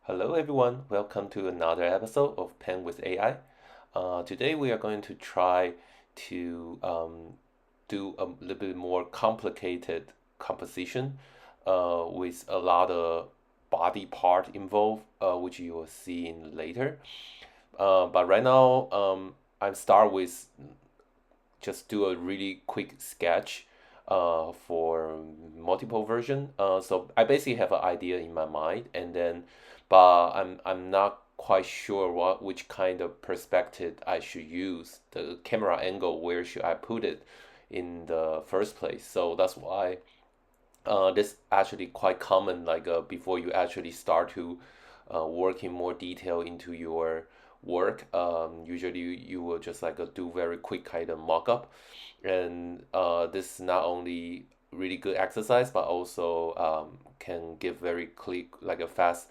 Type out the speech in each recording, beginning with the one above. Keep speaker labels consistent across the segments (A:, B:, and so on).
A: Hello, everyone. Welcome to another episode of Pen with AI. Today, we are going to try to do a little bit more complicated composition with a lot of body part involved, which you will see in later. But right now, I'm start with just do a really quick sketch for multiple version. So I basically have an idea in my mind, and then, but I'm not quite sure which kind of perspective I should use, the camera angle, where should I put it in the first place. So that's why this actually quite common. Like before you actually start to work in more detail into your work, usually you will just like do very quick kind of mock-up, and this is not only really good exercise, but also can give very quick, like a fast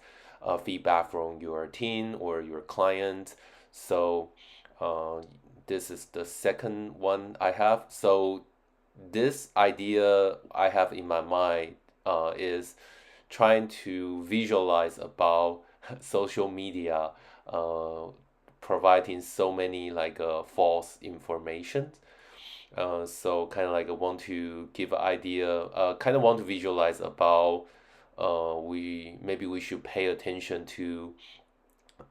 A: feedback from your team or your client. So uh, this is the second one I have. So this idea I have in my mind is trying to visualize about social media uh, providing so many like false information. So kind of like want to give an idea, kind of want to visualize about we should pay attention to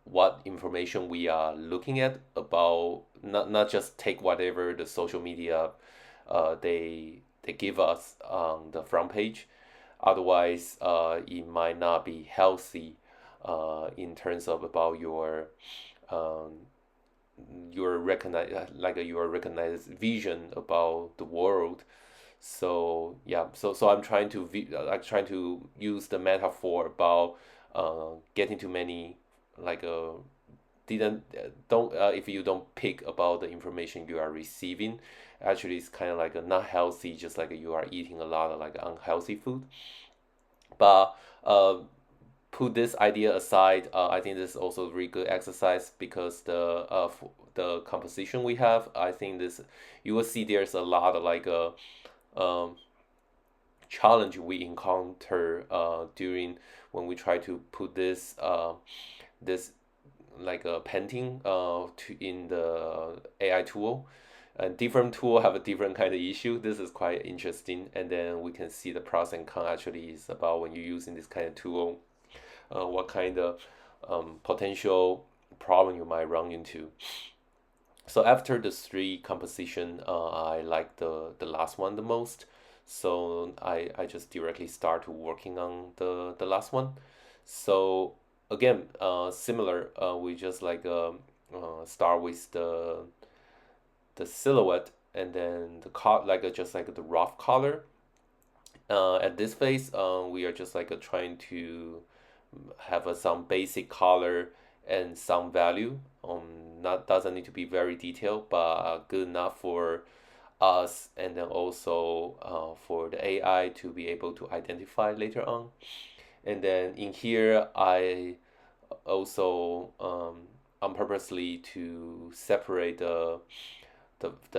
A: what information we are looking at about, not just take whatever the social media they give us on the front page. Otherwise, it might not be healthy in terms of about um, your your recognized vision about the world. So yeah, so I'm trying to use the metaphor about getting too many like didn't don't if you don't pick about the information you are receiving, actually it's kind of like a not healthy, just like you are eating a lot of like unhealthy food. But put this idea aside, I think this is also a really good exercise because the composition we have, I think this you will see there's a lot of like a um, challenge we encounter during when we try to put this like a painting in the AI tool. And different tool have a different kind of issue. This is quite interesting, and then we can see the pros and cons actually is about when you're using this kind of tool, what kind of potential problem you might run into. So after the three composition, I like the last one the most. So I just directly start to working on the last one. So again, similar, we just like start with the silhouette, and then the like just like the rough color. At this phase, we are just like trying to have some basic color and some value. Not doesn't need to be very detailed, but good enough for us, and then also for the AI to be able to identify later on. And then in here, I also on purposely to separate the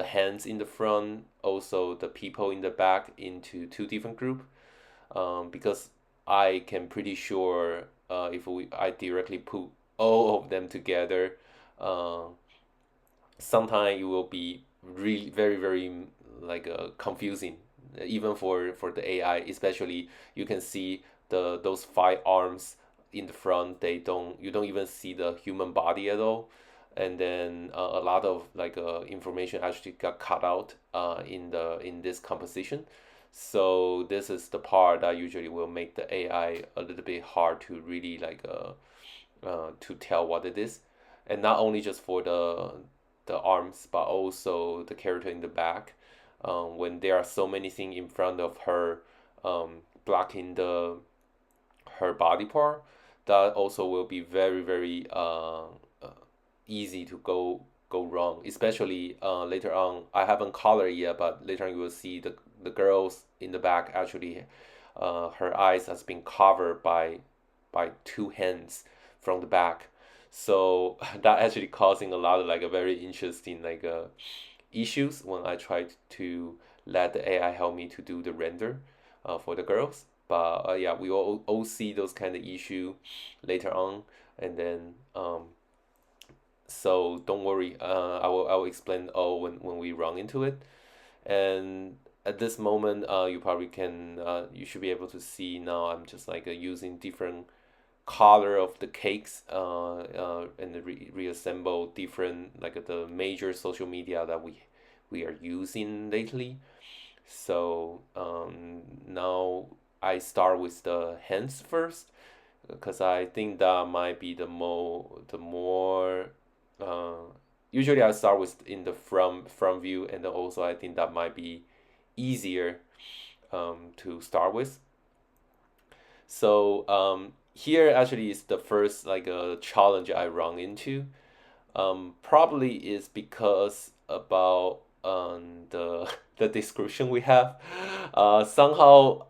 A: hands in the front, also the people in the back into two different group, because I can pretty sure if I directly put all of them together, uh, sometimes it will be really very like confusing, even for the AI. Especially you can see those five arms in the front. You don't even see the human body at all, and then a lot of like information actually got cut out in this composition. So this is the part that usually will make the AI a little bit hard to really like to tell what it is, and not only just for the arms, but also the character in the back. When there are so many things in front of her, blocking the her body part, that also will be very easy to go wrong. Especially later on, I haven't colored yet, but later on you will see the girls in the back actually, her eyes has been covered by two hands from the back. So that actually causing a lot of like a very interesting like issues when I tried to let the AI help me to do the render for the girls. but yeah, we will all see those kind of issue later on, and then so don't worry. I will explain all when we run into it. And at this moment, you probably can you should be able to see now. I'm just like using different color of the cakes and reassemble different like the major social media that we are using lately. So now I start with the hands first because I think that might be the more uh, usually I start with in the front view, and then also I think that might be easier to start with. So here actually is the first like a challenge I run into. Probably is because about the the description we have. Somehow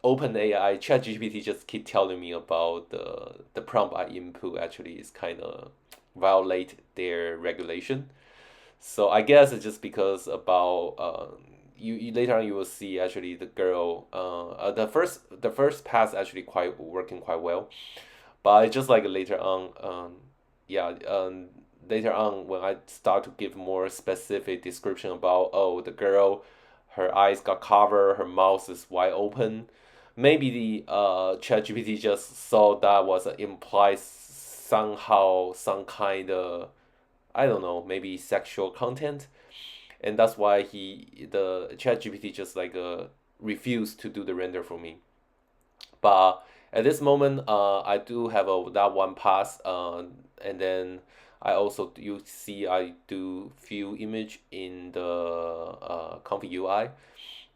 A: OpenAI ChatGPT just keep telling me about the prompt I input actually is kind of violate their regulation. So I guess it's just because about you later on you will see actually the girl the first pass actually quite working quite well, but it's just like later on yeah later on when I start to give more specific description about oh the girl her eyes got covered, her mouth is wide open, maybe the ChatGPT just saw that was implies somehow some kind of I don't know, maybe sexual content, and that's why the ChatGPT just like refused to do the render for me. But at this moment, I do have that one pass, and then I also you see I do few image in the ComfyUI,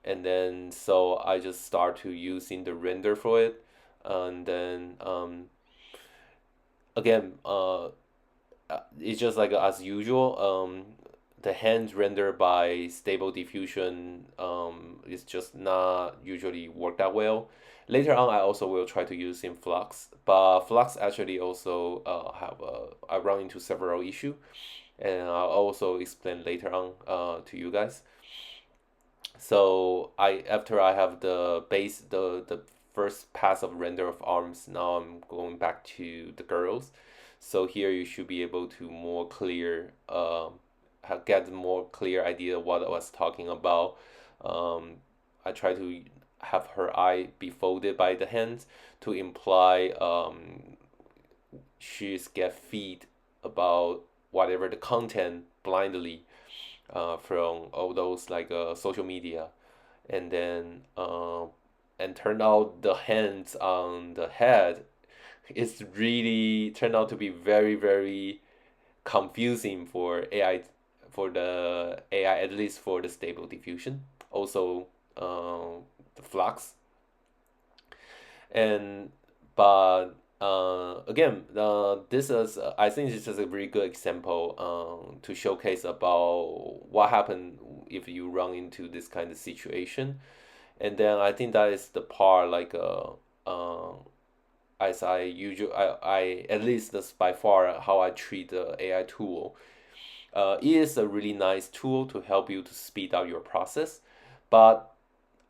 A: and then so I just start to using the render for it, and then again it's just like as usual. The hand render by Stable Diffusion is just not usually work that well. Later on, I also will try to use in Flux, but Flux actually also have I run into several issue, and I'll also explain later on to you guys. So I after I have the base the first pass of render of arms, now I'm going back to the girls. So here you should be able to more clear get more clear idea what I was talking about. I try to have her eye be folded by the hands to imply she's get feed about whatever the content blindly from all those like social media, and then and turned out the hands on the head is really turned out to be very very confusing for AI for the AI at least for the Stable Diffusion, also the Flux, and but again, this is I think this is a very good example to showcase about what happened if you run into this kind of situation, and then I think that is the part like as I usually I at least that's by far how I treat the AI tool. It is a really nice tool to help you to speed up your process, but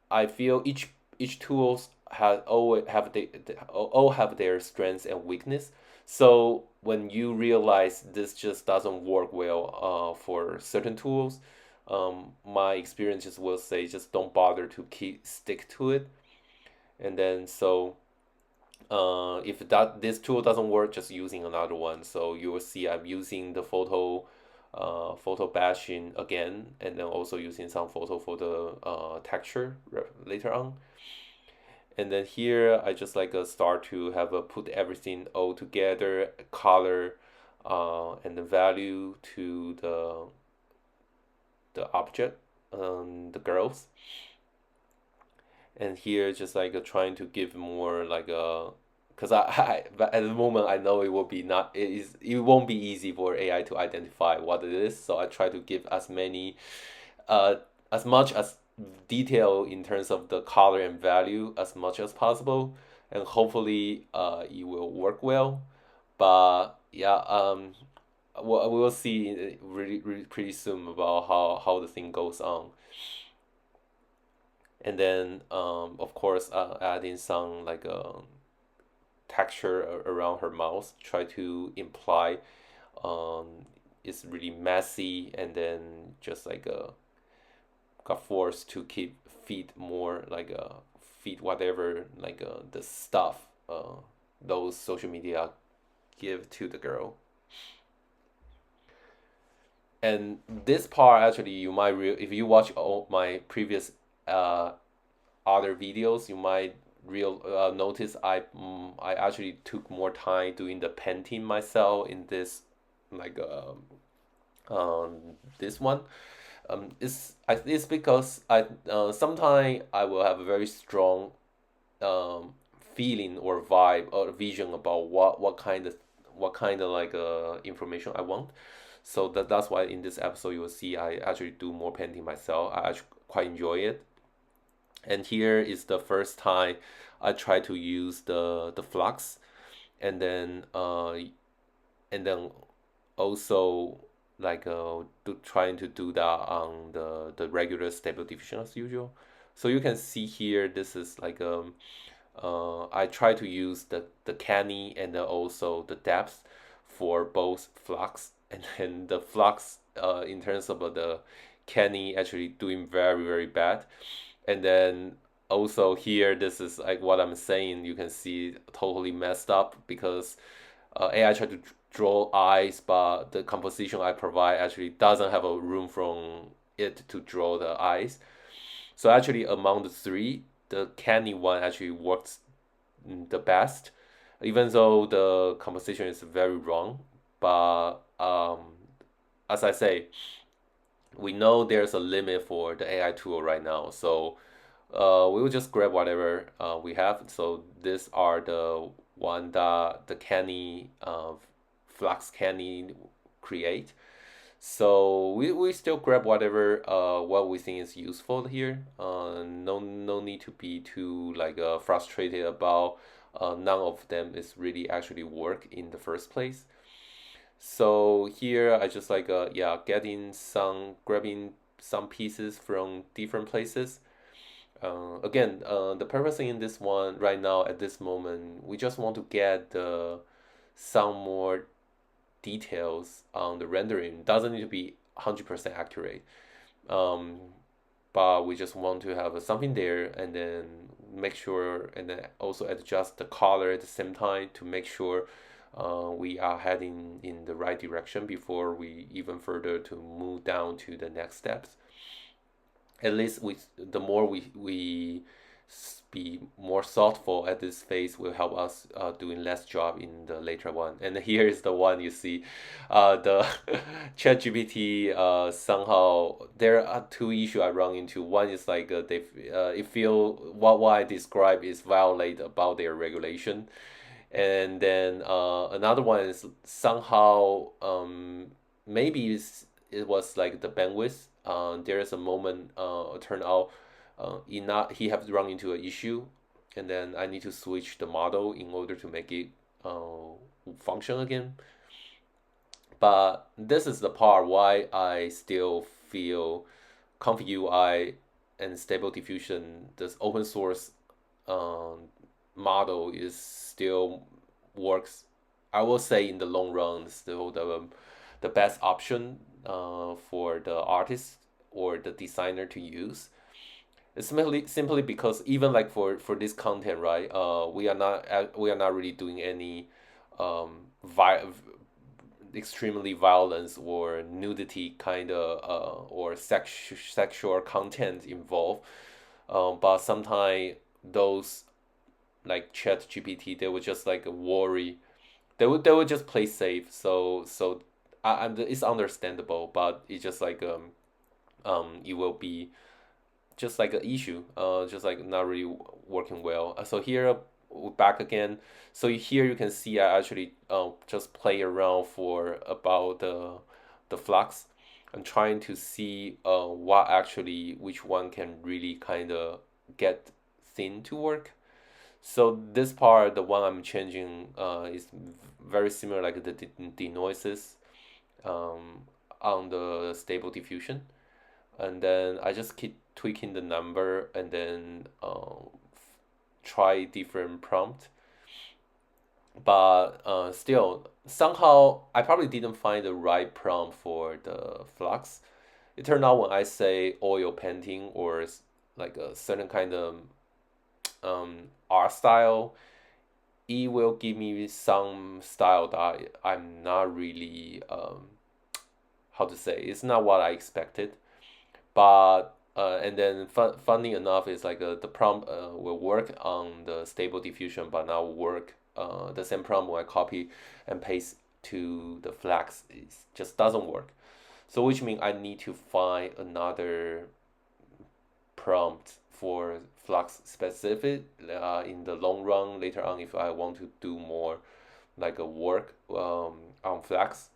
A: I feel each tools have all have their strengths and weakness. So when you realize this just doesn't work well for certain tools, my experiences will say just don't bother to keep stick to it. And then so if this tool doesn't work, just using another one. So you will see I'm using the photo bashing again, and then also using some photo for the texture later on. And then here I just like start to have a put everything all together, color, and the value to the object, the girls. And here just like trying to give more like a because but at the moment I know it will be not it won't be easy for AI to identify what it is. So I try to give uh as much as detail in terms of the color and value as much as possible, and hopefully it will work well. But yeah, we'll see really, really pretty soon about how the thing goes on. and then of course adding some like texture around her mouth, try to imply it's really messy, and then just like got forced to keep feed more like feed whatever like the stuff those social media give to the girl. And this part actually you might if you watch all my previous uh other videos, you might real notice I actually took more time doing the painting myself in this like this one. It's because sometimes I will have a very strong um feeling or vibe or vision about what kind of like information I want. So that's why in this episode you will see I actually do more painting myself. I actually quite enjoy it. And here is the first time I try to use the Flux, and then also like trying to do that on the regular stable diffusion as usual. So you can see here this is like I try to use the canny and then also the depth for both Flux, and then the Flux in terms of the canny actually doing very bad. And then also here, this is like what I'm saying. You can see totally messed up because AI tried to draw eyes, but the composition I provide actually doesn't have a room from it to draw the eyes. So actually, among the three, the canny one actually works the best, even though the composition is very wrong. But as I say, we know there's a limit for the AI tool right now. So we will just grab whatever we have. So these are the one that the Canny Flux Canny create. So we still grab whatever what we think is useful here. No need to be too like frustrated about none of them is really actually work in the first place. So here I just like yeah, grabbing some pieces from different places. Again, the purpose in this one right now at this moment, we just want to get some more details on the rendering. Doesn't need to be 100% accurate. Um, but we just want to have something there, and then make sure, and then also adjust the color at the same time to make sure we are heading in the right direction before we even further to move down to the next steps. At least the more we be more thoughtful at this phase will help us doing less job in the later one. And here is the one you see, the ChatGPT. Somehow there are two issues I run into. One is like they it feel what I describe is violate about their regulation, and then another one is somehow maybe it was like the bandwidth. There is a moment turn out he have run into an issue, and then I need to switch the model in order to make it function again. But this is the part why I still feel ComfyUI and Stable Diffusion, this open source um, model is still works. I will say in the long run, still the best option for the artist or the designer to use. It's simply because even like for this content, right? We are not really doing any vi extremely violence or nudity kind of or sexual content involved. But sometimes those like Chat GPT, they would just like worry. They would just play safe. So and it's understandable, but it's just like it will be just like an issue, just like not really working well. So here we're back again. So here you can see I actually just play around for about the flux. I'm trying to see what actually which one can really kind of get thin to work. So this part, the one I'm changing, is very similar like the denoises um, on the stable diffusion, and then I just keep tweaking the number and then try different prompt. But still, somehow I probably didn't find the right prompt for the Flux. It turned out when I say oil painting or like a certain kind of art style, it will give me some style that I'm not really how to say, it's not what I expected. But and then funny enough, is like the prompt will work on the stable diffusion, but not work the same prompt when I copy and paste to the Flex, it just doesn't work. So which means I need to find another prompt for Flux specific in the long run later on if I want to do more like a work on Flux.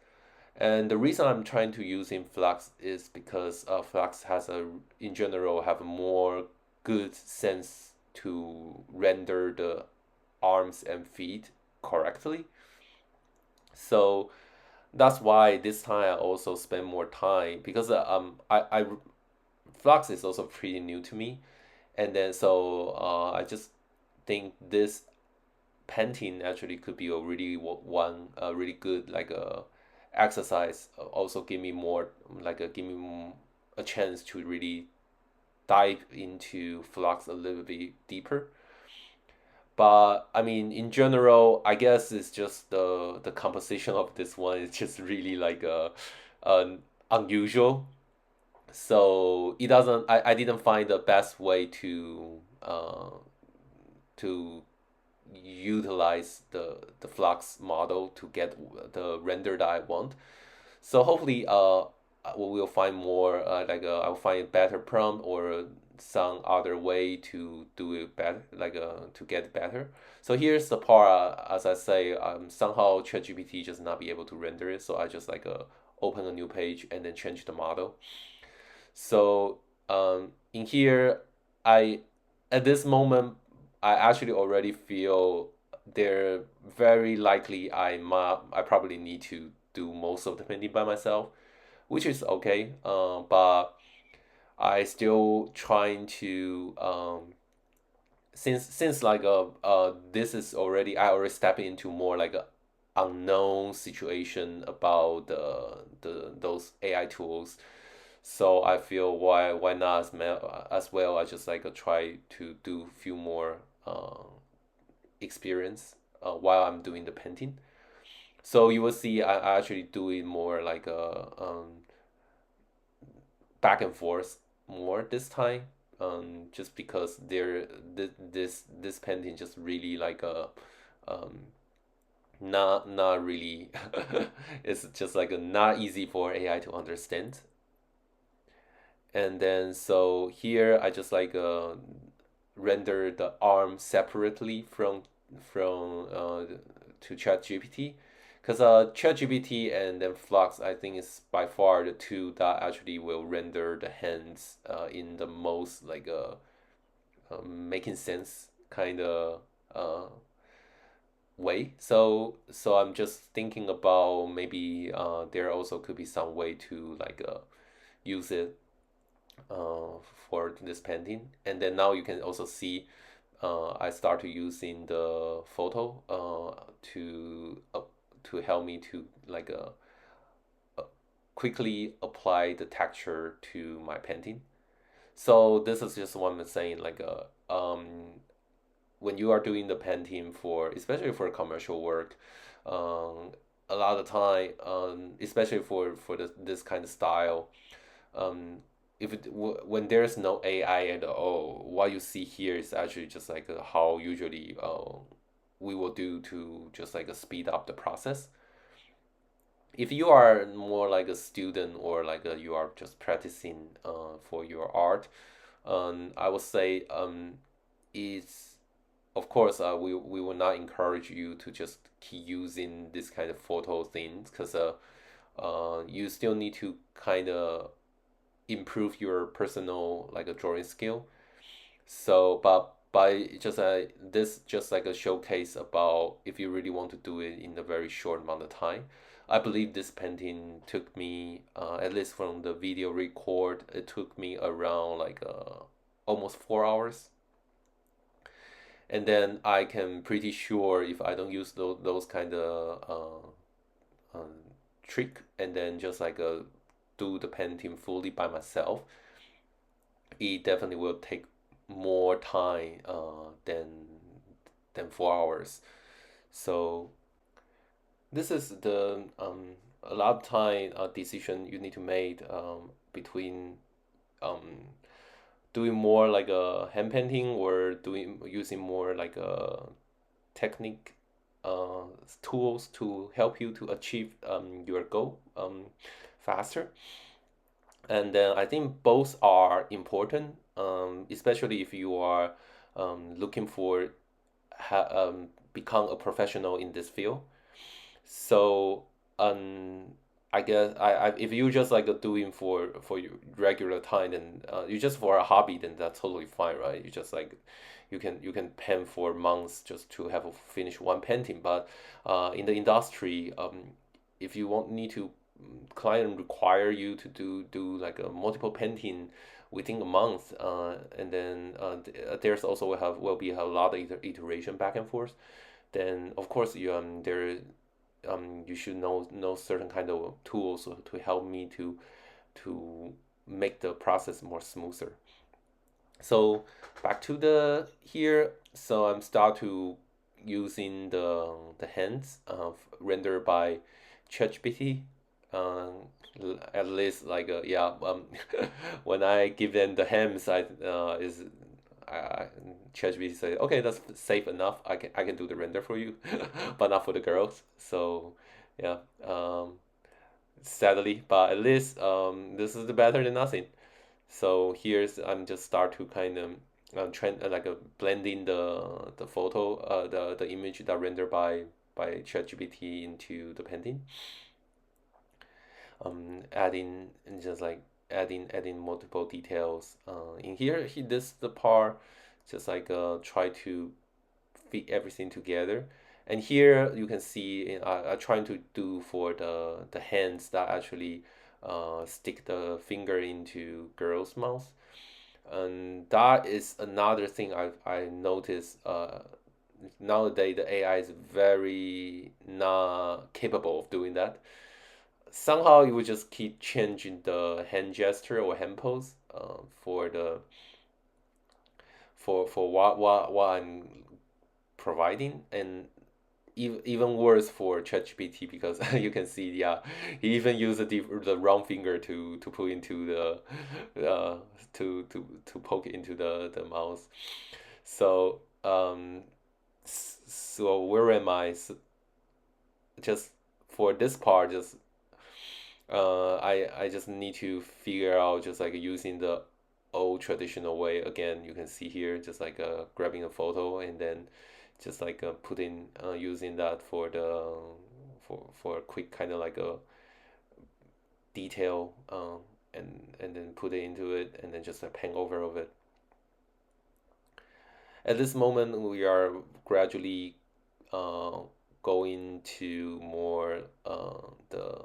A: And the reason I'm trying to use in Flux is because Flux has in general, have a more good sense to render the arms and feet correctly. So that's why this time I also spend more time because I Flux is also pretty new to me, and then so I just think this painting actually could be a really one really good like a exercise. Also give me more like a give me a chance to really dive into Flux a little bit deeper. But I mean, in general, I guess it's just the composition of this one is just really like unusual. So it doesn't. I didn't find the best way to utilize the Flux model to get the render that I want. So hopefully, we will find more I'll find a better prompt or some other way to do it better, to get better. So here's the part, as I say, somehow ChatGPT just not be able to render it. So I just open a new page and then change the model. So in here, I at this moment I actually already feel there very likely I probably need to do most of the painting by myself, which is okay. But I still trying to since this is already I already step into more like a unknown situation about the those AI tools. So I feel why not as well. I just try to do a few more experience while I'm doing the painting. So you will see I actually do it more like a back and forth more this time. Just because this painting just really like a um, not really it's just like a not easy for AI to understand. And then so here I just render the arm separately from to ChatGPT, because ChatGPT and then Flux I think is by far the two that actually will render the hands in the most making sense kind of way. So I'm just thinking about maybe there also could be some way to use it uh, for this painting. And then now you can also see I start to using the photo to help me to quickly apply the texture to my painting. So this is just what I'm saying. When you are doing the painting for, especially for commercial work, a lot of time, especially for this kind of style, um, if when there's no AI at all, what you see here is actually just how usually we will do to just speed up the process. If you are more like a student or you are just practicing for your art, I would say it's of course we will not encourage you to just keep using this kind of photo things, because you still need to kind of improve your personal drawing skill. So, but by just this just like a showcase about if you really want to do it in a very short amount of time. I believe this painting took me at least from the video record, it took me around like almost 4 hours. And then I can pretty sure if I don't use those kind of trick and then just like do the painting fully by myself, it definitely will take more time than 4 hours. So this is the a lot of time decision you need to make between um, doing more like a hand painting or doing using more like a technique uh, tools to help you to achieve your goal faster. And then I think both are important, especially if you are looking for become a professional in this field. So um, I guess if you just like doing for your regular time and you just for a hobby, then that's totally fine, right? You just like you can paint for months just to have a finish one painting. But in the industry, if you want need to client require you to do like a multiple painting within a month, and then there's also will be a lot of iteration back and forth. Then of course you should know certain kind of tools to help me to make the process more smoother. So back to the here. So I'm start to using the hands rendered by ChatGPT. Um, at least like yeah. When I give them the hands, I ChatGPT say okay, that's safe enough. I can do the render for you, but not for the girls. So yeah. Sadly, but at least this is better than nothing. So here's I'm just start to kind of trend like blending the photo the image that rendered by ChatGPT into the painting. Adding and just like adding multiple details. In here, this the part just like try to fit everything together. And here you can see I'm trying to do for the hands that actually stick the finger into girl's mouth. And that is another thing I noticed. Nowadays the AI is very not capable of doing that. Somehow it would just keep changing the hand gesture or hand pose for the for what I'm providing, and even worse for ChatGPT because you can see, yeah, he even used the wrong finger to put into the to poke into the mouse. So so where am I? Just for this part, just I just need to figure out just like using the old traditional way again. You can see here just like grabbing a photo and then just like putting using that for the for a quick kind of like a detail and then put it into it and then just paint over of it. At this moment, we are gradually uh, going to more the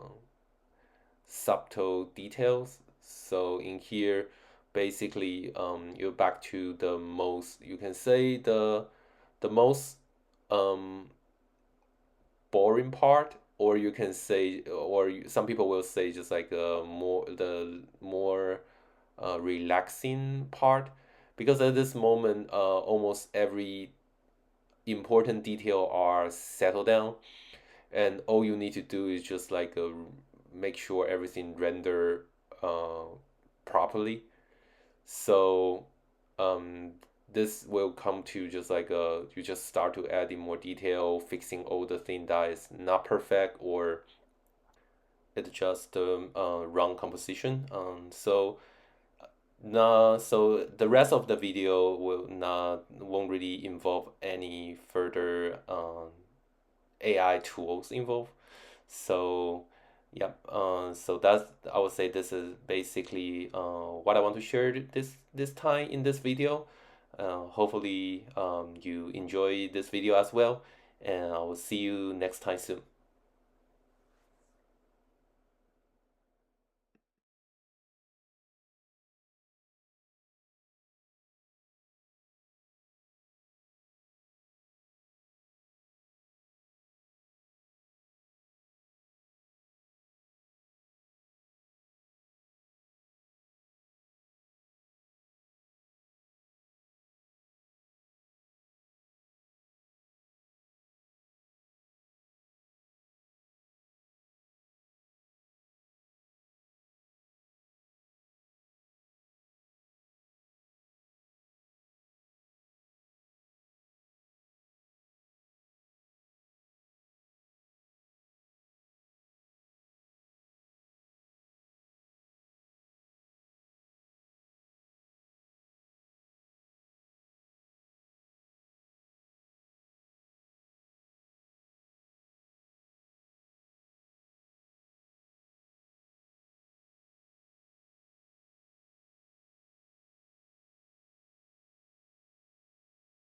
A: subtle details. So in here, basically, you're back to the most, you can say the most um, boring part, or you can say, or some people will say just like the more relaxing part, because at this moment, almost every important detail are settled down, and all you need to do is just like make sure everything render uh, properly. So um, this will come to just like you just start to add in more detail, fixing all the thing that is not perfect or it's just wrong composition. So the rest of the video won't really involve any further AI tools involved. So yeah, so that's I would say this is basically what I want to share this time in this video. Hopefully you enjoy this video as well, and I will see you next time soon.